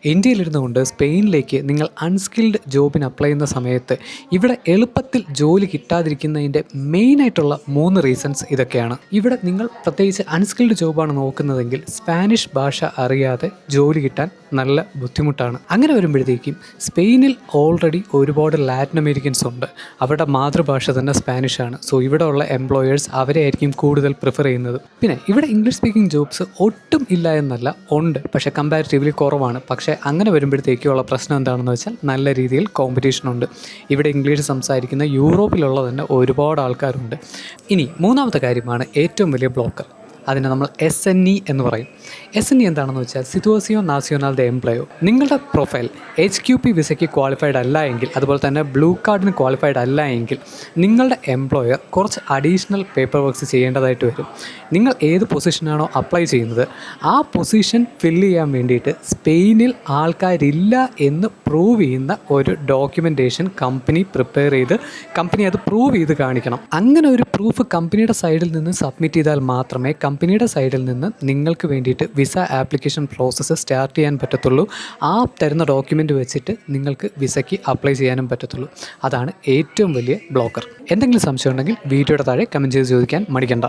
ഇന്ത്യയിലിരുന്നുകൊണ്ട് സ്പെയിനിലേക്ക് നിങ്ങൾ അൺസ്കിൽഡ് ജോബിന് അപ്ലൈ ചെയ്യുന്ന സമയത്ത് ഇവിടെ എളുപ്പത്തിൽ ജോലി കിട്ടാതിരിക്കുന്നതിൻ്റെ മെയിനായിട്ടുള്ള 3 റീസൺസ് ഇതൊക്കെയാണ്. ഇവിടെ നിങ്ങൾ പ്രത്യേകിച്ച് അൺസ്കിൽഡ് ജോബാണ് നോക്കുന്നതെങ്കിൽ സ്പാനിഷ് ഭാഷ അറിയാതെ ജോലി കിട്ടാൻ നല്ല ബുദ്ധിമുട്ടാണ്. അങ്ങനെ വരുമ്പോഴത്തേക്കും സ്പെയിനിൽ ഓൾറെഡി ഒരുപാട് ലാറ്റിൻ അമേരിക്കൻസ് ഉണ്ട്. അവരുടെ മാതൃഭാഷ തന്നെ സ്പാനിഷാണ്. സോ ഇവിടെ ഉള്ള എംപ്ലോയേഴ്സ് അവരെ ആയിരിക്കും കൂടുതൽ പ്രിഫർ ചെയ്യുന്നത്. പിന്നെ ഇവിടെ ഇംഗ്ലീഷ് സ്പീക്കിംഗ് ജോബ്സ് ഒട്ടും ഇല്ല എന്നല്ല, ഉണ്ട്, പക്ഷേ കമ്പാരിറ്റീവ്ലി കുറവാണ്. പക്ഷേ അങ്ങനെ വരുമ്പോഴത്തേക്കുള്ള പ്രശ്നം എന്താണെന്ന് വെച്ചാൽ നല്ല രീതിയിൽ കോമ്പറ്റീഷനുണ്ട്. ഇവിടെ ഇംഗ്ലീഷ് സംസാരിക്കുന്ന യൂറോപ്പിലുള്ള തന്നെ ഒരുപാട് ആൾക്കാരുണ്ട്. ഇനി മൂന്നാമത്തെ കാര്യമാണ് ഏറ്റവും വലിയ ബ്ലോക്കർ. അതിനെ നമ്മൾ SNE എന്ന് പറയും. SNE എന്താണെന്ന് വെച്ചാൽ സിറ്റുവേഷൻ നാഷണൽ ദെ എംപ്ലോയോ. നിങ്ങളുടെ പ്രൊഫൈൽ HQP വിസയ്ക്ക് ക്വാളിഫൈഡ് അല്ല എങ്കിൽ, അതുപോലെ തന്നെ ബ്ലൂ കാർഡിന് ക്വാളിഫൈഡ് അല്ല എങ്കിൽ നിങ്ങളുടെ എംപ്ലോയർ കുറച്ച് അഡീഷണൽ പേപ്പർ വർക്ക്സ് ചെയ്യേണ്ടതായിട്ട് വരും. നിങ്ങൾ ഏത് പൊസിഷനാണോ അപ്ലൈ ചെയ്യുന്നത് ആ പൊസിഷൻ ഫില്ല് ചെയ്യാൻ വേണ്ടിയിട്ട് സ്പെയിനിൽ ആൾക്കാരില്ല എന്ന് പ്രൂവ് ചെയ്യുന്ന ഒരു ഡോക്യുമെൻറ്റേഷൻ കമ്പനി പ്രിപ്പയർ ചെയ്ത് കമ്പനി അത് പ്രൂവ് ചെയ്ത് കാണിക്കണം. അങ്ങനെ ഒരു പ്രൂഫ് കമ്പനിയുടെ സൈഡിൽ നിന്ന് സബ്മിറ്റ് ചെയ്താൽ മാത്രമേ കമ്പനിയുടെ സൈഡിൽ നിന്ന് നിങ്ങൾക്ക് വേണ്ടിയിട്ട് വിസ ആപ്ലിക്കേഷൻ പ്രോസസ്സ് സ്റ്റാർട്ട് ചെയ്യാൻ പറ്റത്തുള്ളൂ. ആ തരുന്ന ഡോക്യുമെൻ്റ് വെച്ചിട്ട് നിങ്ങൾക്ക് വിസയ്ക്ക് അപ്ലൈ ചെയ്യാനും പറ്റത്തുള്ളൂ. അതാണ് ഏറ്റവും വലിയ ബ്ലോക്കർ. എന്തെങ്കിലും സംശയം ഉണ്ടെങ്കിൽ വീഡിയോയുടെ താഴെ കമൻറ്റ് ചെയ്ത് ചോദിക്കാൻ മടിക്കണ്ട.